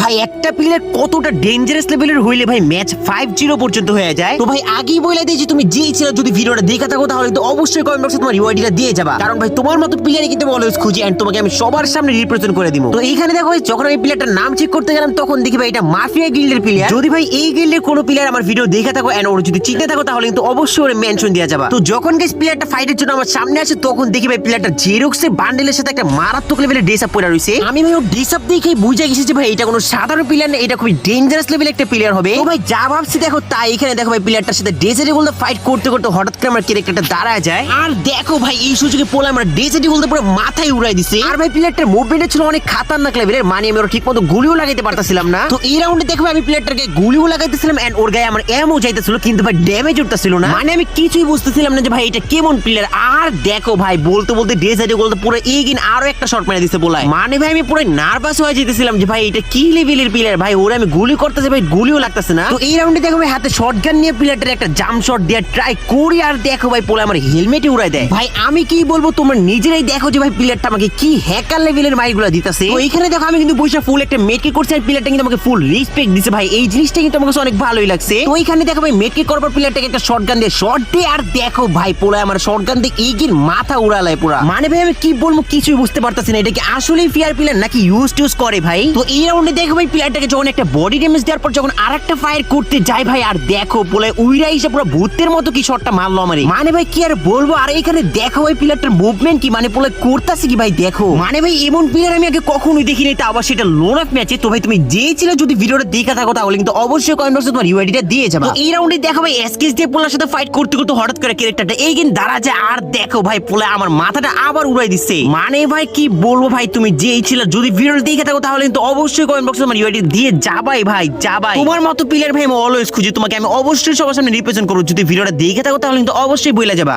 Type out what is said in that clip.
ভাই একটা প্লেয়ার কতটা ডেঞ্জারাস লেভেলের হইলে ভাই ম্যাচ 5-0 পর্যন্ত হয়ে যায়। তো ভাই আগেই বলে দিই যে তুমি যেই ছিল যদি ভিডিওটা দেখে থাকো তাহলে কিন্তু অবশ্যই কমেন্ট বক্সে তোমার রিওয়ার্ডটা দিয়ে যাবা, কারণ ভাই তোমার মতো প্লেয়ারই কিন্তু অলওয়েজ খুঁজি এন্ড তোমাকে আমি সবার সামনে রিপ্রেজেন্ট করে দিব। তো এইখানে দেখো যখন আমি প্লেয়ারটার নাম চেক করতে গেলাম তখন দেখি ভাই এটা মাফিয়া গিল্ডের প্লেয়ার। যদি ভাই এই গিল্ডের কোনো প্লেয়ার আমার ভিডিও দেখে থাকো এন্ড ওর যদি চিনতে থাকো তাহলে কিন্তু অবশ্যই ওর মেনশন দেয়া যাবে। তো যখন গাইস প্লেয়ারটা ফাইটের জন্য আমার সামনে আসে তখন দেখি ভাই প্লেয়ারটা জেরক্সের বান্ডেলের সাথে একটা মারাত্মক লেভেলের ড্রেস আপ পরে রইছে। আমি ভাই ওর ড্রেস আপ দেখেই বুঝে গেছি যে ভাই এটা কোনো সাধারণ প্লেয়ার না, এটা খুবই ডেঞ্জারাস লেভেলের একটা প্লেয়ার হবে। তো ভাই যা ভাবছি দেখো তাই এখানে দেখো ভাই প্লেয়ারটার সাথে ডেজার্টে গোল্ডে ফাইট করতে করতে হঠাৎ করে আমার ক্যারেক্টারটা দাঁড়ায় যায় আর দেখো ভাই এই সুযোগে পোলা আমরা ডেজার্টে গোল্ডে পুরো মাথায় উড়াই দিছে। আর ভাই প্লেয়ারটার মুভমেন্ট ছিল অনেক খাতারনাক লেভেলের, মানে আমি ওর ঠিকমতো গুলিও লাগাইতে পারতাছিলাম না। তো এই রাউন্ডে দেখো আমি প্লেয়ারটাকে গুলিও লাগাইতেছিলাম এন্ড ওর গায়ে আমার এমও যাইতেছিল কিন্তু ভাই ড্যামেজ উঠতেছিল না, মানে আমি কিছুই বুঝতেছিলাম না যে ভাই এটা কেমন প্লেয়ার। আর দেখো ভাই বলতে বলতে ডেজার্টে গোল্ডে পুরো এগিন আরো একটা শট মেরে দিছে বলায়, মানে ভাই আমি পুরো নার্ভাস হয়ে যেতেছিলাম যে ভাই এটা কি লেভেলের প্লেয়ার, ভাই ওরে আমি গুলি করতেছি ভাই গুলিও লাগতেছে না। তো এই রাউন্ডে দেখো ভাই হাতে শটগান নিয়ে প্লেয়ারটার একটা জাম্প শট দিয়ে ট্রাই করি আর দেখো ভাই পোলা আমার হেলমেটে উড়াই দেয়। ভাই আমি কি বলবো তোমরা নিজেরাই দেখো যে ভাই প্লেয়ারটা আমাকে কি হ্যাকার লেভেলের মাইরগুলো দিতেছে। তো এইখানে দেখো আমি কিন্তু বৈশা ফুল একটা মেটকে করছি আর প্লেয়ারটা কিন্তু আমাকে ফুল রেসপেক্ট দিছে, ভাই এই জিনিসটা কিন্তু আমাকে অনেক ভালোই লাগছে। তো এইখানে দেখো ভাই মেটকে করার পর প্লেয়ারটাকে একটা শটগান দিয়ে শট দিয়ে আর দেখো ভাই পোলা আমার শটগান দিয়ে এগিয়ে মাথা উড়ালায় পুরা, মানে ভাই আমি কি বলবো কিছুই বুঝতে পারতাছি না এটা কি আসলেই ফেয়ার প্লেয়ার নাকি ইউজ করে ভাই। তো এই রাউন্ডে দেখো ভাই প্লেয়ারটাকে যখন একটা বডি ড্যামেজ দেওয়ার পর যখন আরেকটা ফায়ার করতে যাই ভাই আর দেখো পোলা উইরা এসে পুরো ভূতের মতো কি শটটা মারলো আমারে, মানে ভাই কি আর বলবো। আর এখানে দেখো ভাই প্লেয়ারটার মুভমেন্ট কি মানে পোলা করতেছে কি ভাই দেখো, মানে ভাই এমন প্লেয়ার আমি আগে কখনোই দেখিনি, তা আবার সেটা লোন অফ ম্যাচে। তো ভাই তুমি যে ছিল যদি ভিডিওটা দেখে থাকো তাহলে কিন্তু অবশ্যই কমেন্ট বক্সে তোমার ইউআইডিটা দিয়ে যাবে। তো এই রাউন্ডে দেখো ভাই এসকেস দিয়ে পোলার সাথে ফাইট করতে করতে হঠাৎ করে ক্যারেক্টারটা এইখানে দাঁড়া যায় আর দেখো ভাই পোলা আমার মাথাটা আবার উড়াই দিচ্ছে, মানে ভাই কি বলবো ভাই তুমি যেই ছিল যদি ভিডিওটা দেখে থাকো তাহলে কিন্তু অবশ্যই কমেন্ট বক্সে তোমার ইউআইডি দিয়ে যাবাই ভাই যাবাই। তোমার মতো প্লেয়ার ভাই আমি অলওয়েজ খুঁজি, তোমাকে আমি অবশ্যই সবার সামনে রিপ্রেজেন্ট করব। যদি ভিডিওটা দেখে থাকো তাহলে কিন্তু অবশ্যই বইলা যাবা।